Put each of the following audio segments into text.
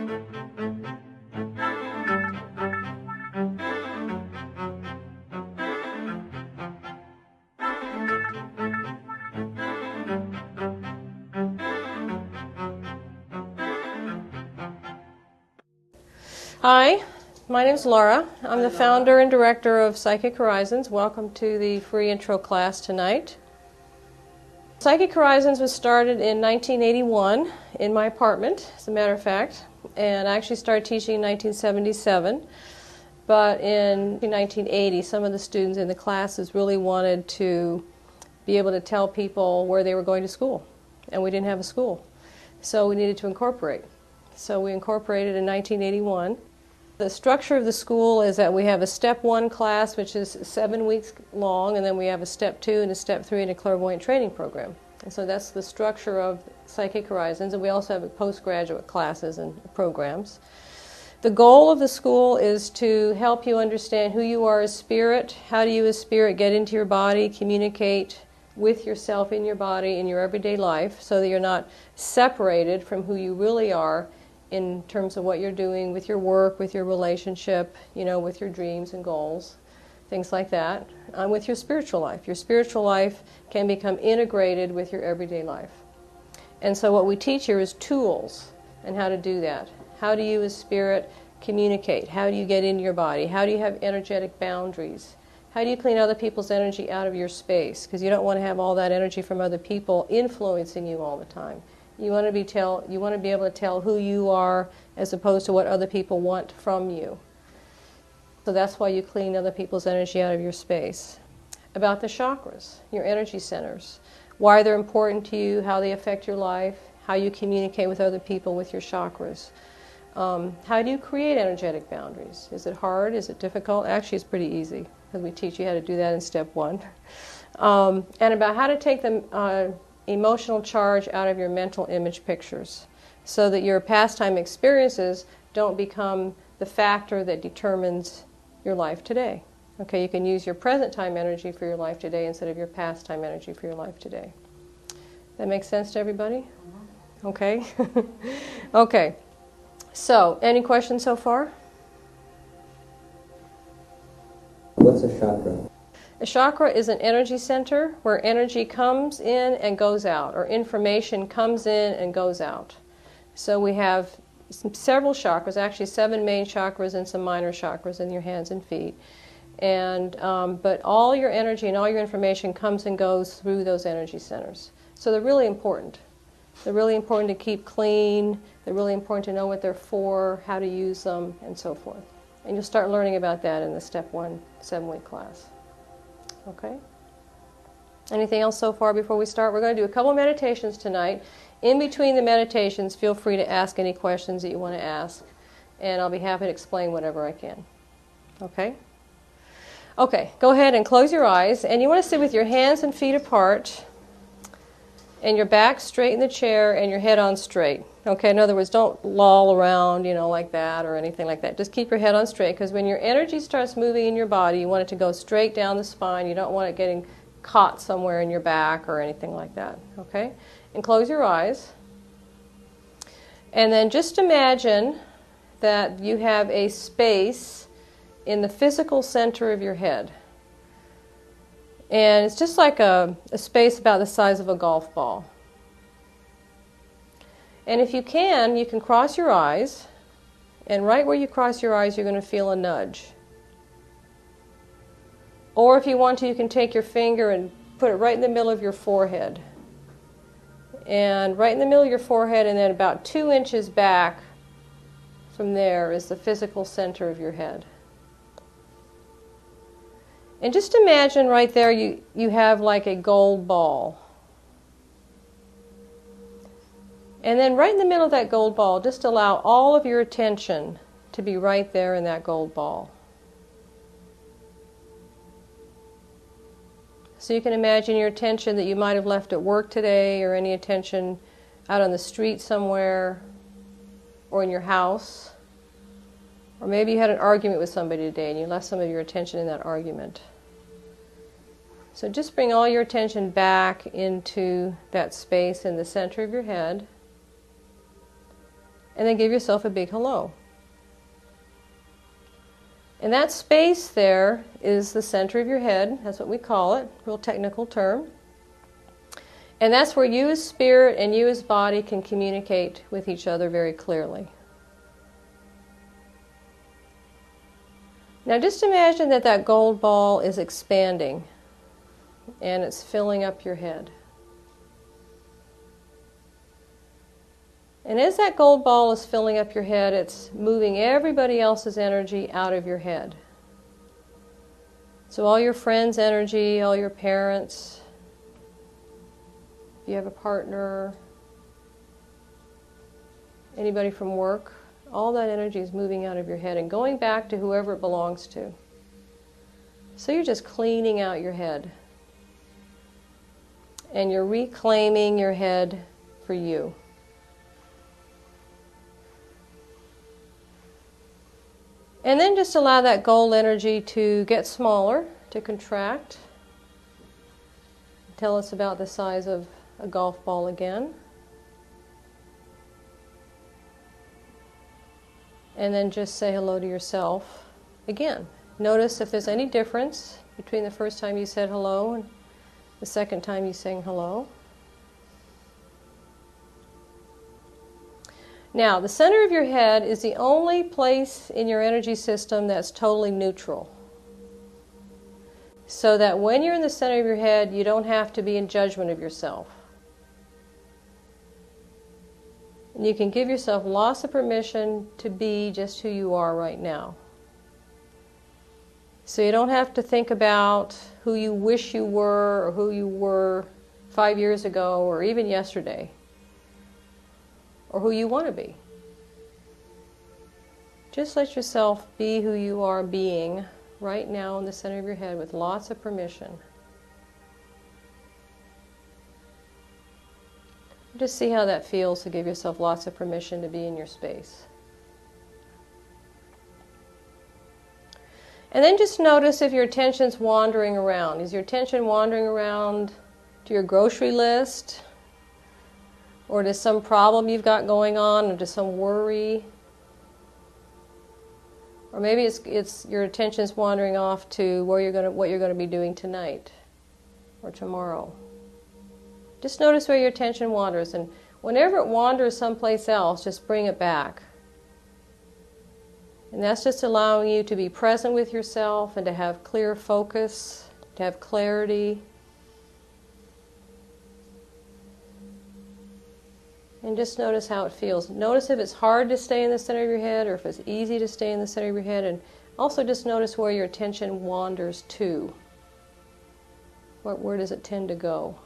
Hi, my name is Laura. I'm the founder and director of Psychic Horizons. Welcome to the free intro class tonight. Psychic Horizons was started in 1981 in my apartment, as a matter of fact, and I actually started teaching in 1977. But in 1980, some of the students in the classes really wanted to be able to tell people where they were going to school, and we didn't have a school, so we needed to incorporate. So we incorporated in 1981. The structure of the school is that we have a Step 1 class, which is 7 weeks long, and then we have a Step 2 and a Step 3 and a clairvoyant training program. And so that's the structure of Psychic Horizons, and we also have postgraduate classes and programs. The goal of the school is to help you understand who you are as spirit, how do you as spirit get into your body, communicate with yourself in your body in your everyday life so that you're not separated from who you really are in terms of what you're doing with your work, with your relationship, with your dreams and goals, things like that, with your spiritual life. Your spiritual life can become integrated with your everyday life. And so what we teach here is tools and how to do that. How do you as spirit communicate? How do you get into your body? How do you have energetic boundaries? How do you clean other people's energy out of your space? Because you don't want to have all that energy from other people influencing you all the time. You want to be able to tell who you are as opposed to what other people want from you. So that's why you clean other people's energy out of your space. About the chakras, your energy centers, why they're important to you, how they affect your life, how you communicate with other people with your chakras. How do you create energetic boundaries? Is it hard? Is it difficult? Actually, it's pretty easy because we teach you how to do that in Step 1. And about how to take the emotional charge out of your mental image pictures so that your pastime experiences don't become the factor that determines your life today. Okay, you can use your present time energy for your life today instead of your past time energy for your life today. That makes sense to everybody? Okay. Okay. So, any questions so far? What's a chakra? A chakra is an energy center where energy comes in and goes out, or information comes in and goes out. So we have several chakras, actually 7 main chakras and some minor chakras in your hands and feet. And but all your energy and all your information comes and goes through those energy centers. So they're really important. They're really important to keep clean. They're really important to know what they're for, how to use them, and so forth. And you'll start learning about that in the Step 1 7-week class. Okay? Anything else so far before we start? We're going to do a couple of meditations tonight. In between the meditations, feel free to ask any questions that you want to ask, and I'll be happy to explain whatever I can. Okay? Okay, go ahead and close your eyes, and you want to sit with your hands and feet apart, and your back straight in the chair, and your head on straight. Okay, in other words, don't loll around, like that or anything like that. Just keep your head on straight, because when your energy starts moving in your body, you want it to go straight down the spine. You don't want it getting caught somewhere in your back or anything like that. Okay? And close your eyes. And then just imagine that you have a space in the physical center of your head. And it's just like a space about the size of a golf ball. And if you can cross your eyes, and right where you cross your eyes, you're going to feel a nudge. Or if you want to, you can take your finger and put it right in the middle of your forehead. And right in the middle of your forehead, and then about 2 inches back from there is the physical center of your head. And just imagine right there you have like a gold ball. And then right in the middle of that gold ball, just allow all of your attention to be right there in that gold ball. So you can imagine your attention that you might have left at work today, or any attention out on the street somewhere, or in your house. Or maybe you had an argument with somebody today and you left some of your attention in that argument. So just bring all your attention back into that space in the center of your head. And then give yourself a big hello. And that space there is the center of your head. That's what we call it, real technical term. And that's where you as spirit and you as body can communicate with each other very clearly. Now just imagine that that gold ball is expanding and it's filling up your head. And as that gold ball is filling up your head, it's moving everybody else's energy out of your head. So all your friends' energy, all your parents, if you have a partner, anybody from work, all that energy is moving out of your head and going back to whoever it belongs to. So you're just cleaning out your head. And you're reclaiming your head for you. And then just allow that gold energy to get smaller, to contract. Tell us about the size of a golf ball again. And then just say hello to yourself again. Notice if there's any difference between the first time you said hello and the second time you sang hello. Now, the center of your head is the only place in your energy system that's totally neutral. So that when you're in the center of your head, you don't have to be in judgment of yourself. And you can give yourself lots of permission to be just who you are right now. So you don't have to think about who you wish you were or who you were 5 years ago or even yesterday, or who you want to be. Just let yourself be who you are being right now in the center of your head with lots of permission. Just see how that feels to give yourself lots of permission to be in your space. And then just notice if your attention's wandering around. Is your attention wandering around to your grocery list? Or to some problem you've got going on, or to some worry? Or maybe it's your attention's wandering off to what you're going to be doing tonight or tomorrow. Just notice where your attention wanders, and whenever it wanders someplace else, just bring it back. And that's just allowing you to be present with yourself and to have clear focus, to have clarity. And just notice how it feels. Notice if it's hard to stay in the center of your head or if it's easy to stay in the center of your head. And also just notice where your attention wanders to. Where does it tend to go?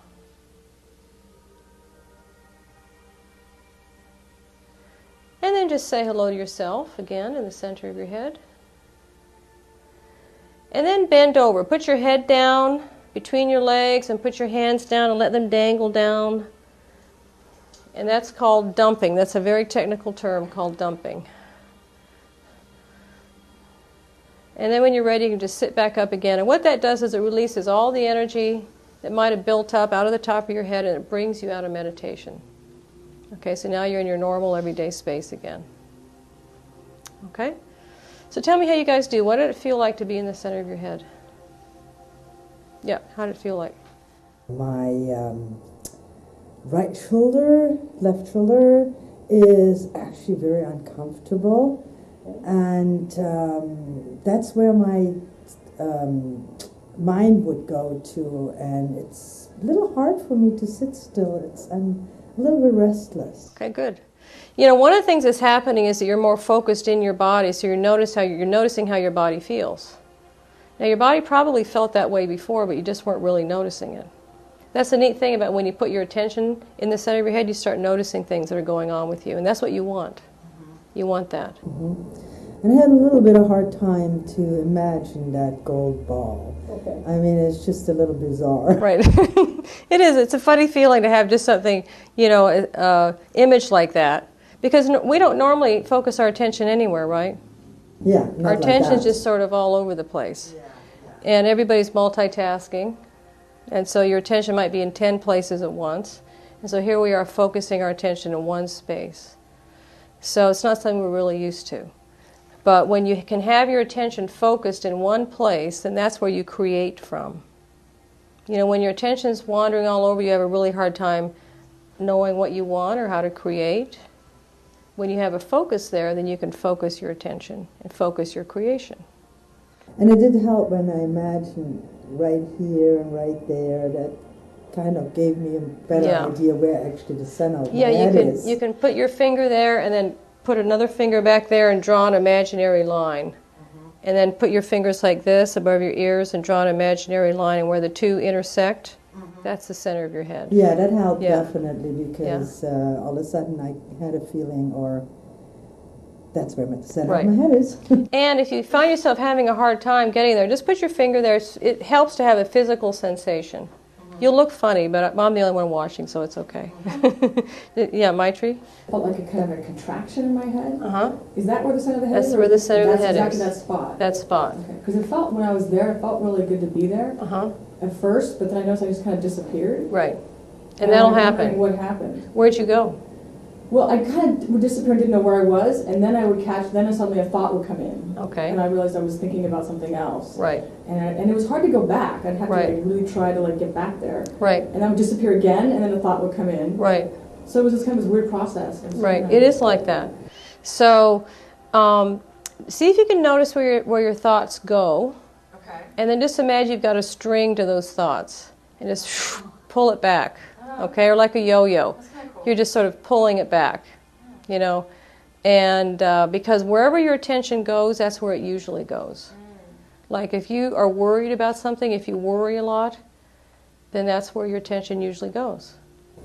And then just say hello to yourself again in the center of your head. And then bend over. Put your head down between your legs and put your hands down and let them dangle down. And that's called dumping. That's a very technical term called dumping. And then when you're ready, you can just sit back up again. And what that does is it releases all the energy that might have built up out of the top of your head, and it brings you out of meditation. Okay, so now you're in your normal everyday space again. Okay? So tell me how you guys do. What did it feel like to be in the center of your head? Yeah, how did it feel like? My right shoulder, left shoulder is actually very uncomfortable, and that's where my mind would go to, and it's a little hard for me to sit still. I'm a little bit restless. Okay, good. You know, one of the things that's happening is that you're more focused in your body, so you're noticing how your body feels. Now, your body probably felt that way before, but you just weren't really noticing it. That's the neat thing about when you put your attention in the center of your head, you start noticing things that are going on with you, and that's what you want. You want that. Mm-hmm. And I had a little bit of hard time to imagine that gold ball. Okay. I mean, it's just a little bizarre. Right. It is. It's a funny feeling to have just something, image like that. Because we don't normally focus our attention anywhere, right? Yeah. Our attention's just sort of all over the place. Yeah. And everybody's multitasking. And so your attention might be in 10 places at once. And so here we are focusing our attention in one space. So it's not something we're really used to. But when you can have your attention focused in one place, then that's where you create from. You know, when your attention's wandering all over, you have a really hard time knowing what you want or how to create. When you have a focus there, then you can focus your attention and focus your creation. And it did help when I imagined right here and right there. That kind of gave me a better idea where actually the center of my head is. You can put your finger there and then put another finger back there and draw an imaginary line. And then put your fingers like this above your ears and draw an imaginary line, and where the two intersect, that's the center of your head. Yeah, that helped definitely, because all of a sudden I had a feeling, or that's where the center of my head is. And if you find yourself having a hard time getting there, just put your finger there. It helps to have a physical sensation. You'll look funny, but I'm the only one watching, so it's okay. Yeah, Maitri? Felt like a kind of a contraction in my head. Uh-huh. Is that where the center of the head is? That's where the center of the head is. That's exactly that spot. That spot. Okay. Because it felt, when I was there, it felt really good to be there at first, but then I noticed I just kind of disappeared. Right. And that'll happen. What happened? Where'd you go? Well, I kind of would disappear and didn't know where I was, and then I would catch, then suddenly a thought would come in. Okay. And I realized I was thinking about something else. Right. And it was hard to go back. I'd have to really try to get back there. Right. And I would disappear again, and then the thought would come in. Right. So it was just kind of this weird process. Right. It is like that. So see if you can notice where your thoughts go. Okay. And then just imagine you've got a string to those thoughts. And just pull it back. Okay? Or like a yo-yo. That's kind of cool. You're just sort of pulling it back. You know? And because wherever your attention goes, that's where it usually goes. Like if you are worried about something, if you worry a lot, then that's where your attention usually goes.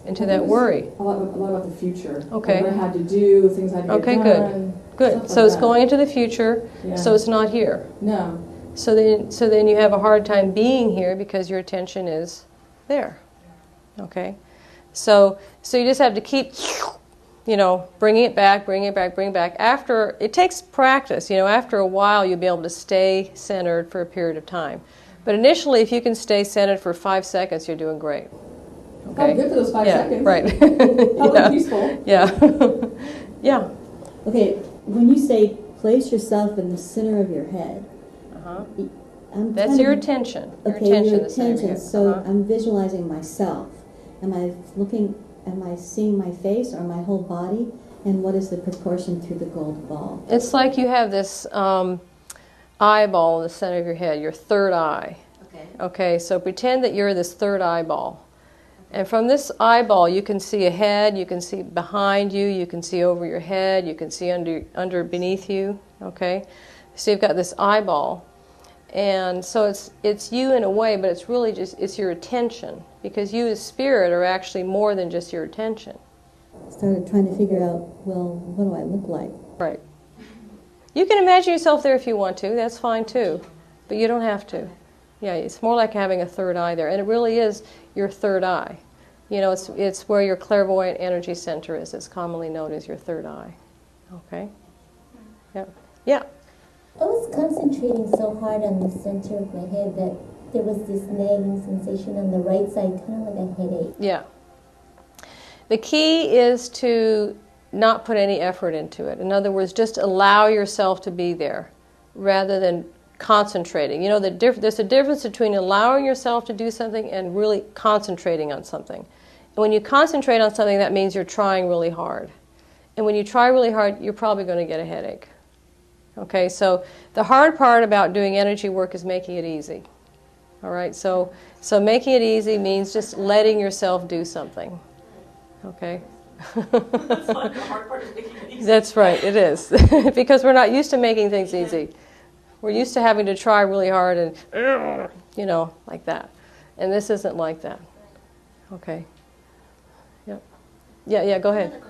Into that worry. A lot about the future. Okay. What I had to do, things I had to get done. Okay, good. So it's going into the future, so it's not here. No. So then you have a hard time being here because your attention is there. Okay? So you just have to keep, bringing it back. After, it takes practice. After a while you'll be able to stay centered for a period of time. But initially, if you can stay centered for 5 seconds, you're doing great. Okay? Oh, good for those 5 seconds. Right. Probably peaceful. Yeah. Yeah. Okay, when you say place yourself in the center of your head, that's your attention. Okay, your attention. So I'm visualizing myself. Am I seeing my face or my whole body? And what is the proportion to the gold ball? It's like you have this eyeball in the center of your head, your third eye. Okay, so pretend that you're this third eyeball. And from this eyeball, you can see ahead, you can see behind you, you can see over your head, you can see under beneath you. Okay, so you've got this eyeball, and so it's you in a way, but it's really it's your attention, because you as spirit are actually more than just your attention. Started trying to figure out, well, what do I look like? Right. You can imagine yourself there if you want to. That's fine too, but you don't have to. Yeah, it's more like having a third eye there, and it really is your third eye. It's where your clairvoyant energy center is. It's commonly known as your third eye. Okay? Yeah. Yeah. I was concentrating so hard on the center of my head that there was this nagging sensation on the right side, kind of like a headache. Yeah. The key is to not put any effort into it. In other words, just allow yourself to be there rather than concentrating. There's a difference between allowing yourself to do something and really concentrating on something. And when you concentrate on something, that means you're trying really hard. And when you try really hard, you're probably going to get a headache. Okay, so the hard part about doing energy work is making it easy. All right, so making it easy means just letting yourself do something. Okay? That's like the hard part is making it easy. That's right, it is. Because we're not used to making things easy. We're used to having to try really hard and, like that. And this isn't like that. Okay. Yeah, go ahead.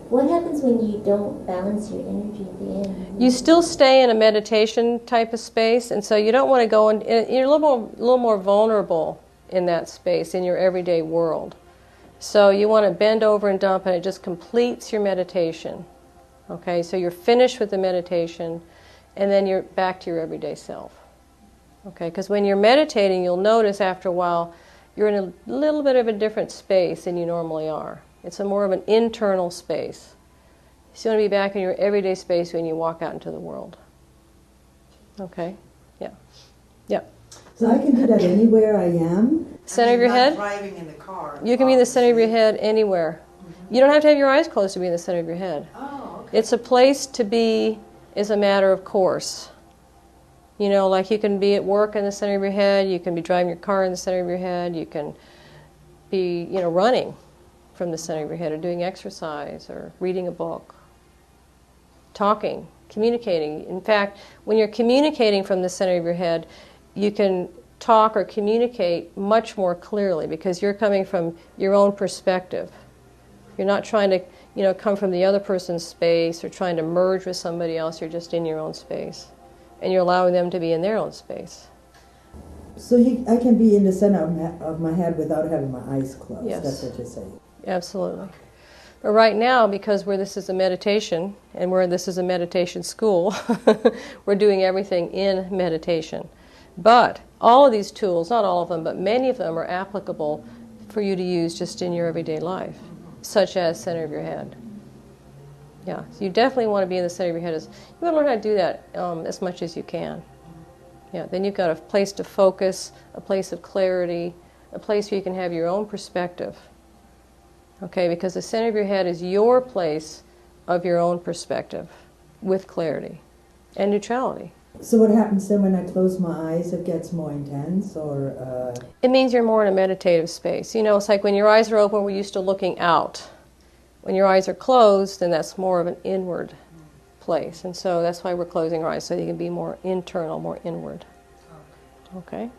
What happens when you don't balance your energy at the end? You still stay in a meditation type of space, and so you don't want to go in. You're a little more vulnerable in that space, in your everyday world. So you want to bend over and dump, and it just completes your meditation. Okay, so you're finished with the meditation, and then you're back to your everyday self. Okay, because when you're meditating, you'll notice after a while you're in a little bit of a different space than you normally are. It's more of an internal space. So you want to be back in your everyday space when you walk out into the world. Okay? Yeah. Yeah. So I can do that anywhere I am? Center of your head? Driving in the car. You can be in the center of your head anywhere. You don't have to have your eyes closed to be in the center of your head. Oh, okay. It's a place to be is a matter of course. You know, like you can be at work in the center of your head, you can be driving your car in the center of your head, you can be, you know, running from the center of your head or doing exercise or reading a book, talking, communicating. In fact, when you're communicating from the center of your head, you can talk or communicate much more clearly because you're coming from your own perspective. You're not trying to, you know, come from the other person's space or trying to merge with somebody else. You're just in your own space. And you're allowing them to be in their own space. So I can be in the center of my head without having my eyes closed. Yes. That's what you're saying. Absolutely. But right now, because this is a meditation, and this is a meditation school, we're doing everything in meditation. But all of these tools, not all of them, but many of them are applicable for you to use just in your everyday life, such as center of your head. Yeah, so you definitely want to be in the center of your head. You want to learn how to do that as much as you can. Yeah, then you've got a place to focus, a place of clarity, a place where you can have your own perspective. Okay, because the center of your head is your place of your own perspective with clarity and neutrality. So what happens then when I close my eyes? It gets more intense, or? It means you're more in a meditative space. You know, it's like when your eyes are open, we're used to looking out. When your eyes are closed, then that's more of an inward place. And so that's why we're closing our eyes, so you can be more internal, more inward. Okay?